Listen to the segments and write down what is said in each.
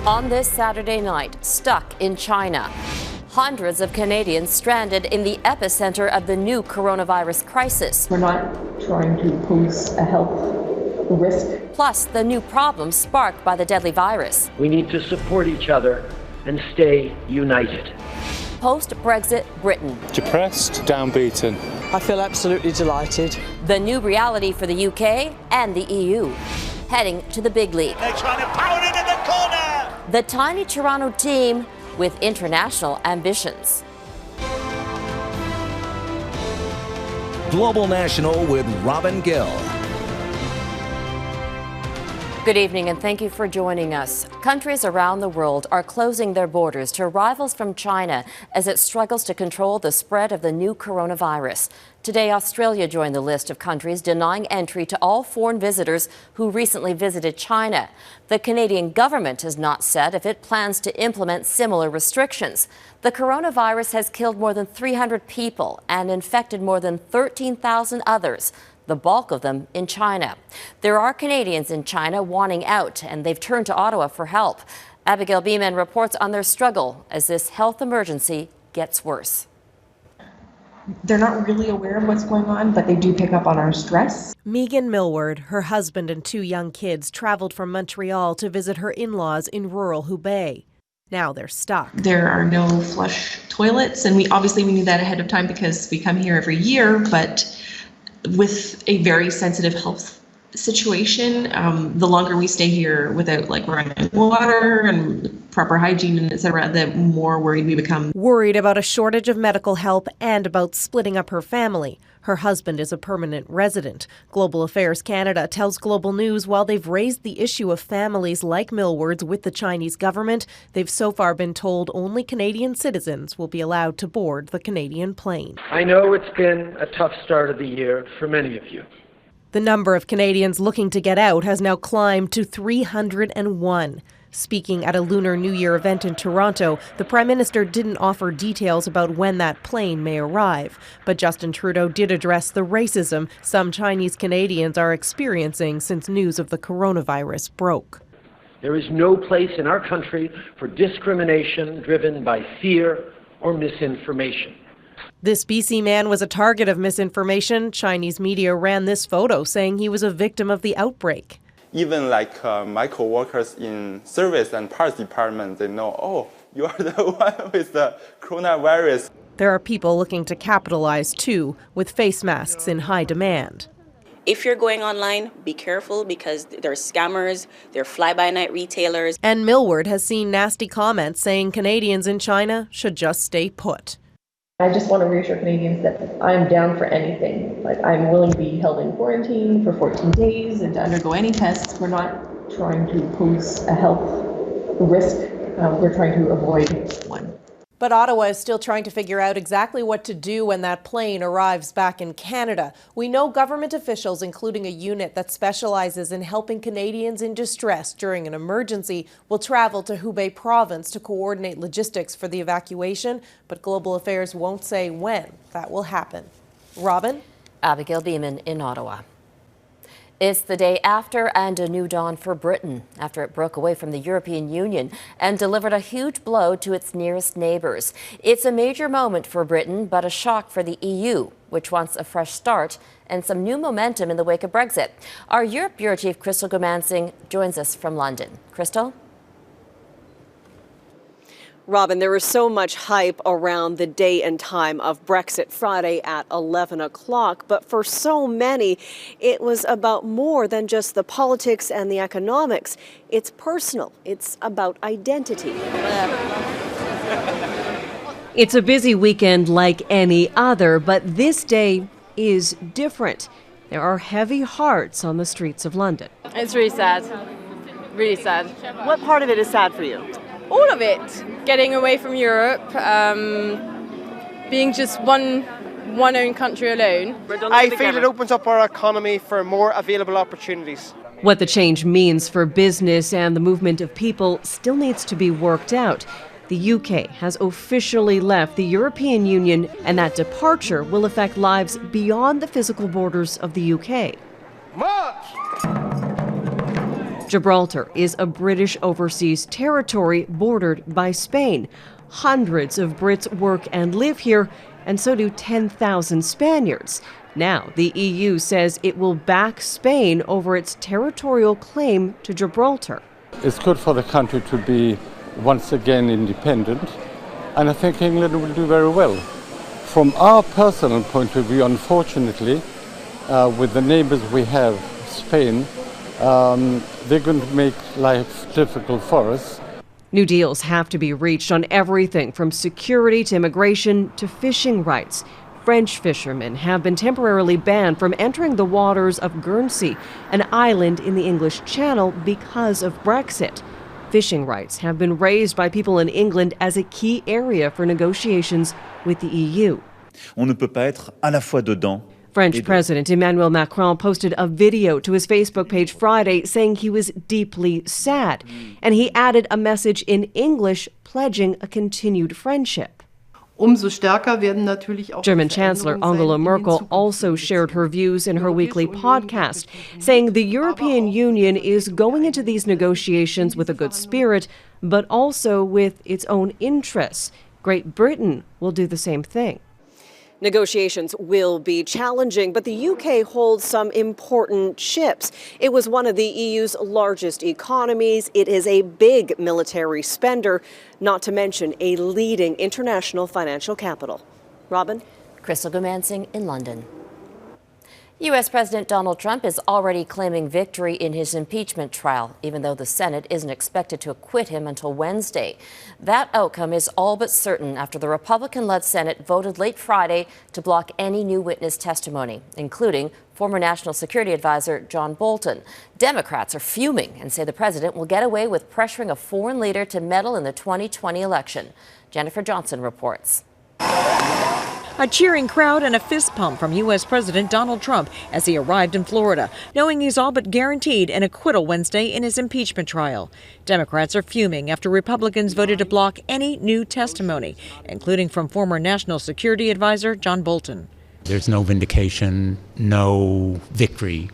On this Saturday night, stuck in China. Hundreds of Canadians stranded in the epicenter of the new coronavirus crisis. We're not trying to pose a health risk. Plus, the new problems sparked by the deadly virus. We need to support each other and stay united. Post-Brexit Britain. Depressed, downbeaten. I feel absolutely delighted. The new reality for the UK and the EU. Heading to the big league. They're trying to power it in the corner. The tiny Toronto team with international ambitions. Global National with Robin Gill. Good evening and thank you for joining us. Countries around the world are closing their borders to rivals from China as it struggles to control the spread of the new coronavirus. Today, Australia joined the list of countries denying entry to all foreign visitors who recently visited China. The Canadian government has not said if it plans to implement similar restrictions. The coronavirus has killed more than 300 people and infected more than 13,000 others, the bulk of them in China. There are Canadians in China wanting out, and they've turned to Ottawa for help. Abigail Bimman reports on their struggle as this health emergency gets worse. They're not really aware of what's going on, but they do pick up on our stress. Megan Millward, her husband and 2 young kids traveled from Montreal to visit her in-laws in rural Hubei. Now they're stuck. There are no flush toilets, and we knew that ahead of time because we come here every year, but with a very sensitive health situation, the longer we stay here without running water and proper hygiene and etc., the more worried we become. Worried about a shortage of medical help and about splitting up her family. Her husband is a permanent resident. Global Affairs Canada tells Global News while they've raised the issue of families like Millward's with the Chinese government, they've so far been told only Canadian citizens will be allowed to board the Canadian plane. I know it's been a tough start of the year for many of you. The number of Canadians looking to get out has now climbed to 301. Speaking at a Lunar New Year event in Toronto, the Prime Minister didn't offer details about when that plane may arrive. But Justin Trudeau did address the racism some Chinese Canadians are experiencing since news of the coronavirus broke. There is no place in our country for discrimination driven by fear or misinformation. This BC man was a target of misinformation. Chinese media ran this photo saying he was a victim of the outbreak. Even my co-workers in service and parts department, they know, oh, you are the one with the coronavirus. There are people looking to capitalize too, with face masks in high demand. If you're going online, be careful because there are scammers, there are fly-by-night retailers. And Millward has seen nasty comments saying Canadians in China should just stay put. I just want to reassure Canadians that I'm down for anything. I'm willing to be held in quarantine for 14 days and to undergo any tests. We're not trying to pose a health risk. We're trying to avoid one. But Ottawa is still trying to figure out exactly what to do when that plane arrives back in Canada. We know government officials, including a unit that specializes in helping Canadians in distress during an emergency, will travel to Hubei province to coordinate logistics for the evacuation, but Global Affairs won't say when that will happen. Robin? Abigail Bimman in Ottawa. It's the day after and a new dawn for Britain after it broke away from the European Union and delivered a huge blow to its nearest neighbours. It's a major moment for Britain, but a shock for the EU, which wants a fresh start and some new momentum in the wake of Brexit. Our Europe Bureau Chief Crystal Goomansingh joins us from London. Crystal? Robin, there was so much hype around the day and time of Brexit Friday at 11 o'clock, but for so many, it was about more than just the politics and the economics. It's personal. It's about identity. It's a busy weekend like any other, but this day is different. There are heavy hearts on the streets of London. It's really sad. Really sad. What part of it is sad for you? All of it. Getting away from Europe, being just one own country alone. I feel it opens up our economy for more available opportunities. What the change means for business and the movement of people still needs to be worked out. The UK has officially left the European Union, and that departure will affect lives beyond the physical borders of the UK. March! Gibraltar is a British overseas territory bordered by Spain. Hundreds of Brits work and live here, and so do 10,000 Spaniards. Now, the EU says it will back Spain over its territorial claim to Gibraltar. It's good for the country to be once again independent, and I think England will do very well. From our personal point of view, unfortunately, with the neighbors we have, Spain, they're going to make life difficult for us. New deals have to be reached on everything from security to immigration to fishing rights. French fishermen have been temporarily banned from entering the waters of Guernsey, an island in the English Channel, because of Brexit. Fishing rights have been raised by people in England as a key area for negotiations with the EU. On ne peut pas être à la fois dedans. French President Emmanuel Macron posted a video to his Facebook page Friday saying he was deeply sad, and he added a message in English pledging a continued friendship. German Chancellor Angela Merkel also shared her views in her weekly podcast, saying the European Union is going into these negotiations with a good spirit, but also with its own interests. Great Britain will do the same thing. Negotiations will be challenging, but the UK holds some important ships. It was one of the EU's largest economies. It is a big military spender, not to mention a leading international financial capital. Robin? Crystal Goomansingh in London. U.S. President Donald Trump is already claiming victory in his impeachment trial, even though the Senate isn't expected to acquit him until Wednesday. That outcome is all but certain after the Republican-led Senate voted late Friday to block any new witness testimony, including former National Security Advisor John Bolton. Democrats are fuming and say the president will get away with pressuring a foreign leader to meddle in the 2020 election. Jennifer Johnson reports. A cheering crowd and a fist pump from U.S. President Donald Trump as he arrived in Florida, knowing he's all but guaranteed an acquittal Wednesday in his impeachment trial. Democrats are fuming after Republicans voted to block any new testimony, including from former National Security Advisor John Bolton. There's no vindication, no victory,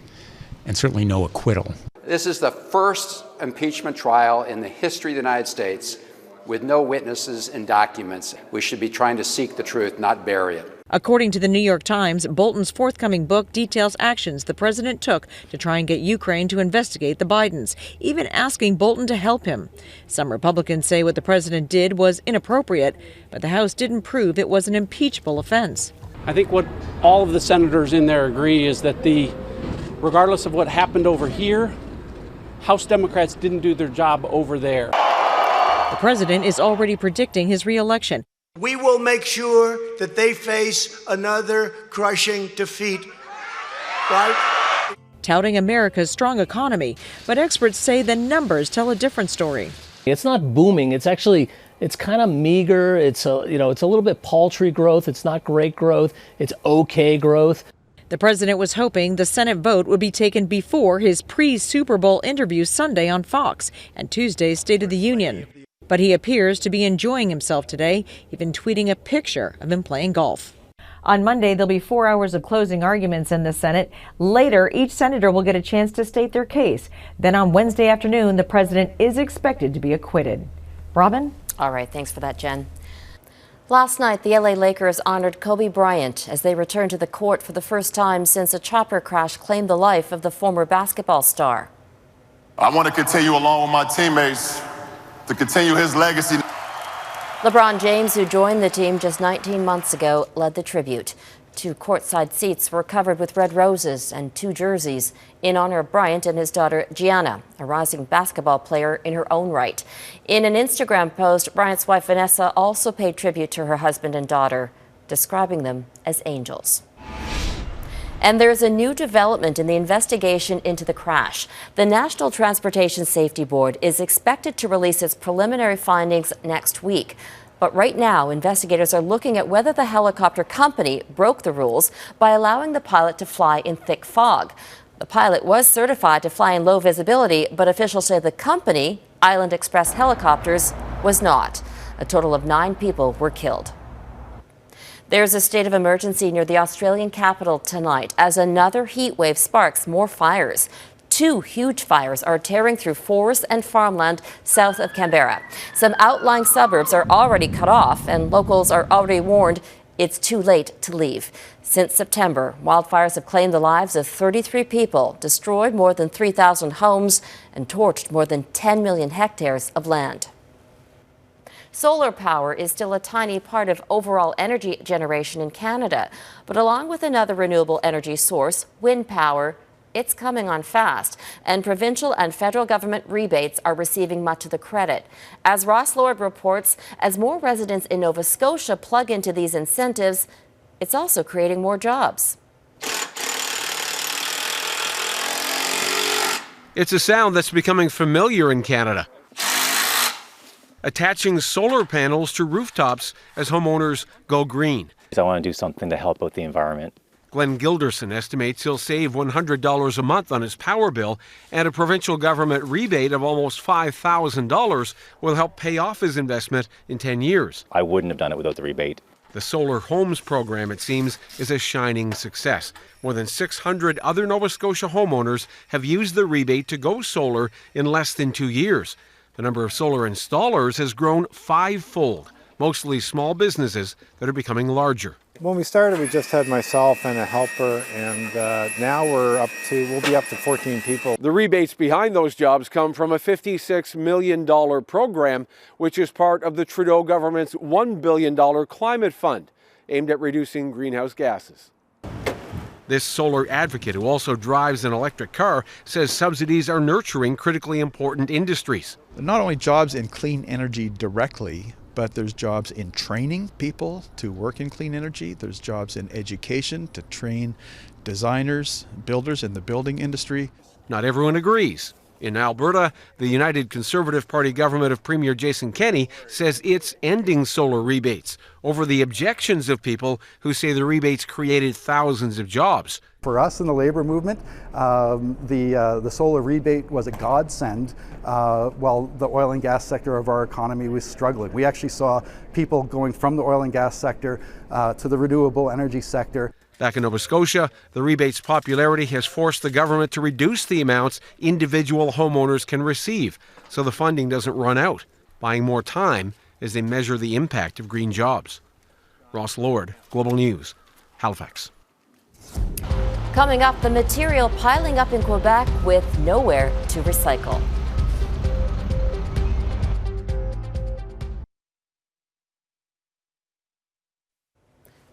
and certainly no acquittal. This is the first impeachment trial in the history of the United States with no witnesses and documents. We should be trying to seek the truth, not bury it. According to the New York Times, Bolton's forthcoming book details actions the president took to try and get Ukraine to investigate the Bidens, even asking Bolton to help him. Some Republicans say what the president did was inappropriate, but the House didn't prove it was an impeachable offense. I think what all of the senators in there agree is that regardless of what happened over here, House Democrats didn't do their job over there. The president is already predicting his re-election. We will make sure that they face another crushing defeat, right? Touting America's strong economy, but experts say the numbers tell a different story. It's not booming. It's kind of meager. It's a little bit paltry growth. It's not great growth. It's okay growth. The president was hoping the Senate vote would be taken before his pre-Super Bowl interview Sunday on Fox and Tuesday's State of the Union. But he appears to be enjoying himself today, even tweeting a picture of him playing golf. On Monday, there'll be 4 hours of closing arguments in the Senate. Later, each senator will get a chance to state their case. Then on Wednesday afternoon, the president is expected to be acquitted. Robin? All right, thanks for that, Jen. Last night, the LA Lakers honored Kobe Bryant as they returned to the court for the first time since a chopper crash claimed the life of the former basketball star. I want to continue along with my teammates to continue his legacy. LeBron James, who joined the team just 19 months ago, led the tribute. 2 courtside seats were covered with red roses and 2 jerseys in honor of Bryant and his daughter Gianna, a rising basketball player in her own right. In an Instagram post, Bryant's wife Vanessa also paid tribute to her husband and daughter, describing them as angels. And there's a new development in the investigation into the crash. The National Transportation Safety Board is expected to release its preliminary findings next week. But right now, investigators are looking at whether the helicopter company broke the rules by allowing the pilot to fly in thick fog. The pilot was certified to fly in low visibility, but officials say the company, Island Express Helicopters, was not. A total of 9 people were killed. There's a state of emergency near the Australian capital tonight as another heat wave sparks more fires. 2 huge fires are tearing through forest and farmland south of Canberra. Some outlying suburbs are already cut off, and locals are already warned it's too late to leave. Since September, wildfires have claimed the lives of 33 people, destroyed more than 3,000 homes, and torched more than 10 million hectares of land. Solar power is still a tiny part of overall energy generation in Canada, but along with another renewable energy source, wind power, it's coming on fast, and provincial and federal government rebates are receiving much of the credit. As Ross Lord reports, as more residents in Nova Scotia plug into these incentives, it's also creating more jobs. It's a sound that's becoming familiar in Canada. Attaching solar panels to rooftops as homeowners go green. I want to do something to help out the environment. Glenn Gilderson estimates he'll save $100 a month on his power bill, and a provincial government rebate of almost $5,000 will help pay off his investment in 10 years. I wouldn't have done it without the rebate. The Solar Homes program, it seems, is a shining success. More than 600 other Nova Scotia homeowners have used the rebate to go solar in less than 2 years. The number of solar installers has grown 5-fold, mostly small businesses that are becoming larger. When we started, we just had myself and a helper, and now we'll be up to 14 people. The rebates behind those jobs come from a $56 million program, which is part of the Trudeau government's $1 billion climate fund, aimed at reducing greenhouse gases. This solar advocate, who also drives an electric car, says subsidies are nurturing critically important industries. Not only jobs in clean energy directly, but there's jobs in training people to work in clean energy. There's jobs in education to train designers, builders in the building industry. Not everyone agrees. In Alberta, the United Conservative Party government of Premier Jason Kenney says it's ending solar rebates over the objections of people who say the rebates created thousands of jobs. For us in the labor movement, the solar rebate was a godsend while the oil and gas sector of our economy was struggling. We actually saw people going from the oil and gas sector to the renewable energy sector. Back in Nova Scotia, the rebate's popularity has forced the government to reduce the amounts individual homeowners can receive, so the funding doesn't run out, buying more time as they measure the impact of green jobs. Ross Lord, Global News, Halifax. Coming up, the material piling up in Quebec with nowhere to recycle.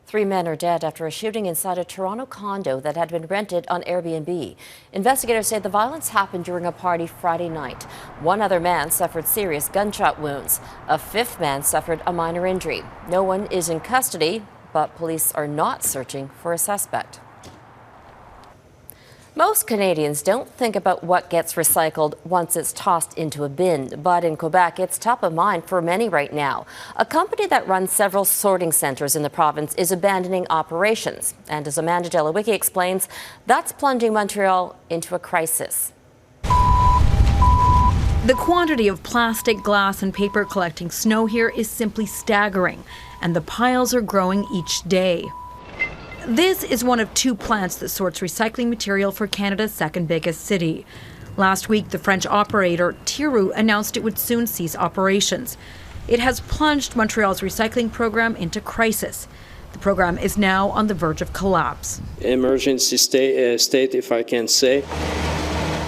Three men are dead after a shooting inside a Toronto condo that had been rented on Airbnb. Investigators say the violence happened during a party Friday night. One other man suffered serious gunshot wounds. A fifth man suffered a minor injury. No one is in custody, but police are not searching for a suspect. Most Canadians don't think about what gets recycled once it's tossed into a bin, but in Quebec, it's top of mind for many right now. A company that runs several sorting centres in the province is abandoning operations. And as Amanda Jelowicki explains, that's plunging Montreal into a crisis. The quantity of plastic, glass, and paper collecting snow here is simply staggering, and the piles are growing each day. This is one of 2 plants that sorts recycling material for Canada's second biggest city. Last week, the French operator Thiroux announced it would soon cease operations. It has plunged Montreal's recycling program into crisis. The program is now on the verge of collapse. Emergency state, if I can say.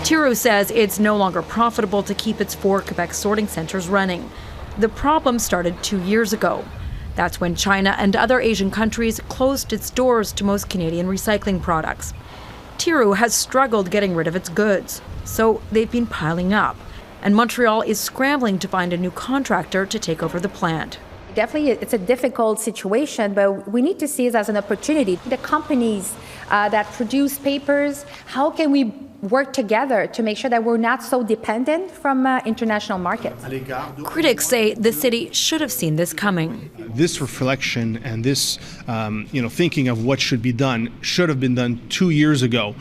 Thiroux says it's no longer profitable to keep its 4 Quebec sorting centres running. The problem started 2 years ago. That's when China and other Asian countries closed its doors to most Canadian recycling products. Thiroux has struggled getting rid of its goods, so they've been piling up. And Montreal is scrambling to find a new contractor to take over the plant. Definitely, it's a difficult situation, but we need to see it as an opportunity. The companies that produce papers, how can we work together to make sure that we're not so dependent from international markets? Critics say the city should have seen this coming. This reflection and this, thinking of what should be done should have been done 2 years ago.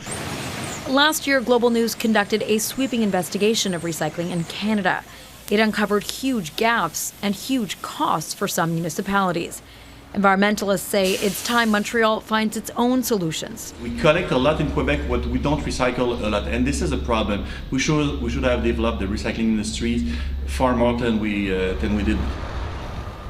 Last year, Global News conducted a sweeping investigation of recycling in Canada. It uncovered huge gaps and huge costs for some municipalities. Environmentalists say it's time Montreal finds its own solutions. We collect a lot in Quebec, but we don't recycle a lot, and this is a problem. We should have developed the recycling industry far more than we did.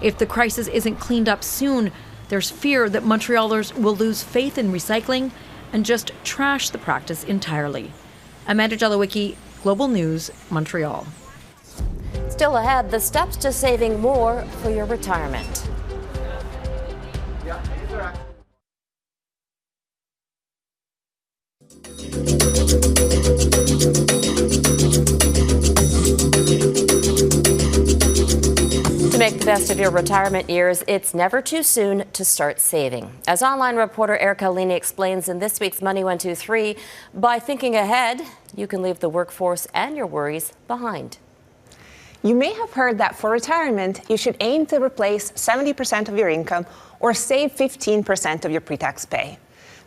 If the crisis isn't cleaned up soon, there's fear that Montrealers will lose faith in recycling and just trash the practice entirely. Amanda Jelowicki, Global News, Montreal. Still ahead, the steps to saving more for your retirement. To make the best of your retirement years, it's never too soon to start saving. As online reporter Erica Lini explains in this week's Money 123, by thinking ahead, you can leave the workforce and your worries behind. You may have heard that for retirement, you should aim to replace 70% of your income or save 15% of your pre-tax pay.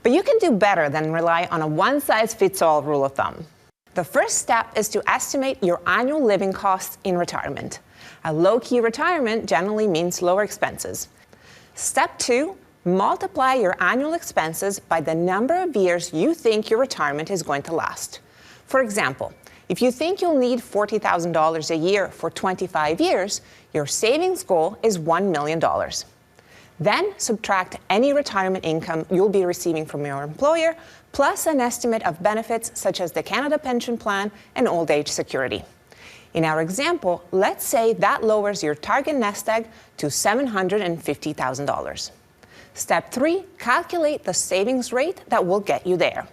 But you can do better than rely on a one-size-fits-all rule of thumb. The first step is to estimate your annual living costs in retirement. A low-key retirement generally means lower expenses. Step 2, multiply your annual expenses by the number of years you think your retirement is going to last. For example, if you think you'll need $40,000 a year for 25 years, your savings goal is $1 million. Then subtract any retirement income you'll be receiving from your employer, plus an estimate of benefits such as the Canada Pension Plan and Old Age Security. In our example, let's say that lowers your target nest egg to $750,000. Step 3, calculate the savings rate that will get you there.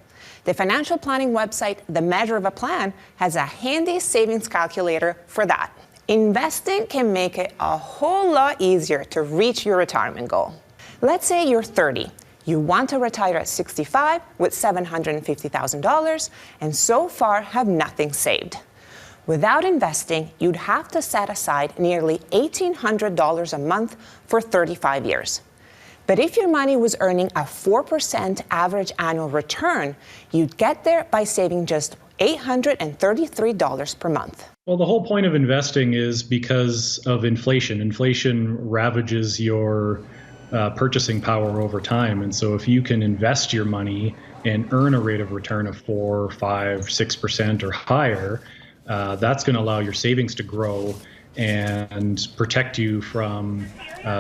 The financial planning website, The Measure of a Plan, has a handy savings calculator for that. Investing can make it a whole lot easier to reach your retirement goal. Let's say you're 30. You want to retire at 65 with $750,000 and so far have nothing saved. Without investing, you'd have to set aside nearly $1,800 a month for 35 years. But if your money was earning a 4% average annual return, you'd get there by saving just $833 per month. Well, the whole point of investing is because of inflation. Inflation ravages your purchasing power over time. And so if you can invest your money and earn a rate of return of 4, 5, 6% or higher, that's going to allow your savings to grow and protect you from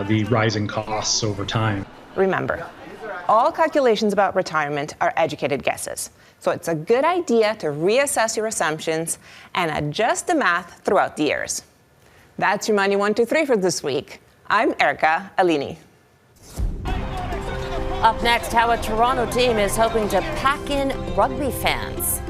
the rising costs over time. Remember, all calculations about retirement are educated guesses. So it's a good idea to reassess your assumptions and adjust the math throughout the years. That's your Money 123 for this week. I'm Erica Alini. Up next, how a Toronto team is hoping to pack in rugby fans.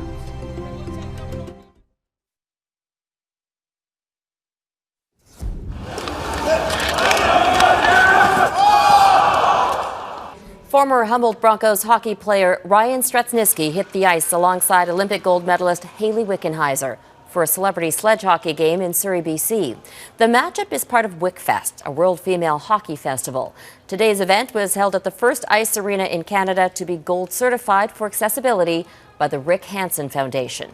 Former Humboldt Broncos hockey player Ryan Straschntizki hit the ice alongside Olympic gold medalist Hayley Wickenheiser for a celebrity sledge hockey game in Surrey, BC. The matchup is part of WickFest, a world female hockey festival. Today's event was held at the first ice arena in Canada to be gold certified for accessibility by the Rick Hansen Foundation.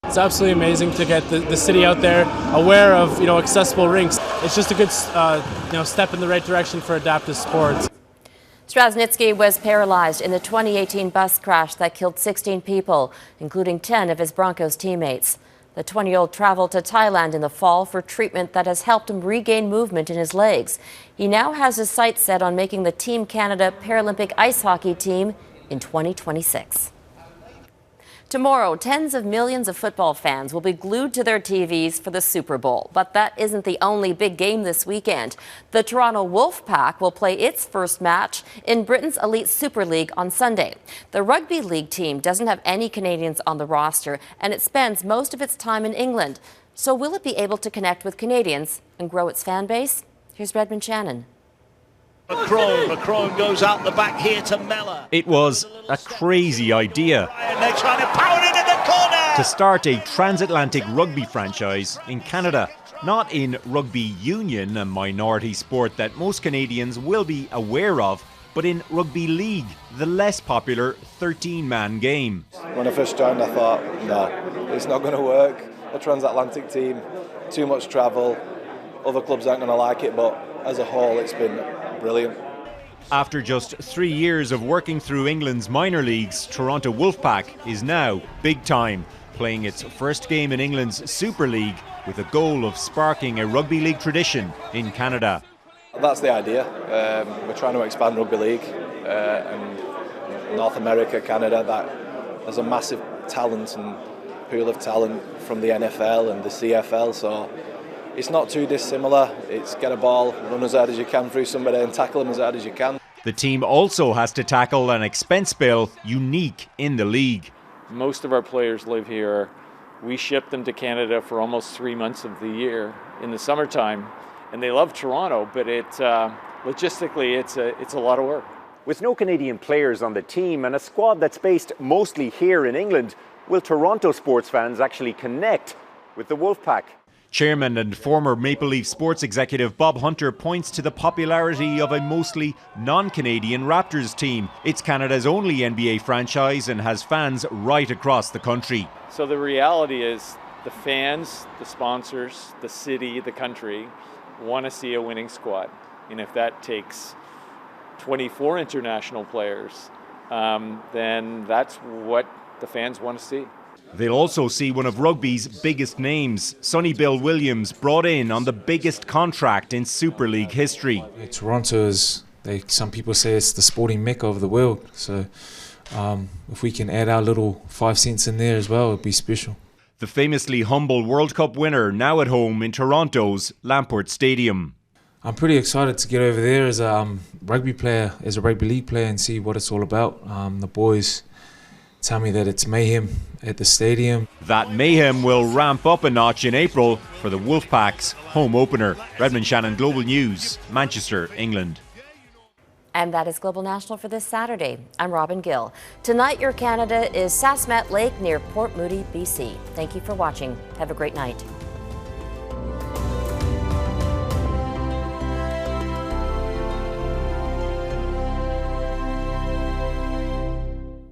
It's absolutely amazing to get the city out there aware of accessible rinks. It's just a good step in the right direction for adaptive sports. Straschntizki was paralyzed in the 2018 bus crash that killed 16 people, including 10 of his Broncos teammates. The 20-year-old traveled to Thailand in the fall for treatment that has helped him regain movement in his legs. He now has his sights set on making the Team Canada Paralympic ice hockey team in 2026. Tomorrow, tens of millions of football fans will be glued to their TVs for the Super Bowl. But that isn't the only big game this weekend. The Toronto Wolfpack will play its first match in Britain's Elite Super League on Sunday. The rugby league team doesn't have any Canadians on the roster, and it spends most of its time in England. So will it be able to connect with Canadians and grow its fan base? Here's Redmond Shannon. Macron goes out the back here to Mella. It was a crazy idea And they're trying to power it in the corner. to start a transatlantic rugby franchise in Canada. Not in rugby union, a minority sport that most Canadians will be aware of, but in rugby league, the less popular 13-man game. When I first joined, I thought, no, it's not going to work. A transatlantic team, too much travel, other clubs aren't going to like it, but as a whole, it's been brilliant. After just 3 years of working through England's minor leagues, Toronto Wolfpack is now big time, playing its first game in England's Super League with a goal of sparking a rugby league tradition in Canada. That's the idea. We're trying to expand rugby league and North America, Canada. There's a massive talent and pool of talent from the NFL and the CFL, so it's not too dissimilar. It's get a ball, run as hard as you can through somebody and tackle them as hard as you can. The team also has to tackle an expense bill unique in the league. Most of our players live here. We ship them to Canada for almost 3 months of the year in the summertime, and they love Toronto, but logistically it's a lot of work. With no Canadian players on the team and a squad that's based mostly here in England, will Toronto sports fans actually connect with the Wolfpack? Chairman and former Maple Leaf sports executive Bob Hunter points to the popularity of a mostly non-Canadian Raptors team. It's Canada's only NBA franchise and has fans right across the country. So the reality is the fans, the sponsors, the city, the country want to see a winning squad. And if that takes 24 international players, then that's what the fans want to see. They'll also see one of rugby's biggest names, Sonny Bill Williams, brought in on the biggest contract in Super League history. Toronto is, some people say it's the sporting mecca of the world, so if we can add our little 5 cents in there as well, it'd be special. The famously humble World Cup winner now at home in Toronto's Lamport Stadium. I'm pretty excited to get over there as a rugby player, as a rugby league player, and see what it's all about. The boys tell me that it's mayhem at the stadium. That mayhem will ramp up a notch in April for the Wolfpack's home opener. Redmond Shannon, Global News, Manchester, England. And that is Global National for this Saturday. I'm Robin Gill. Tonight, your Canada is Sassmet Lake near Port Moody, BC. Thank you for watching. Have a great night.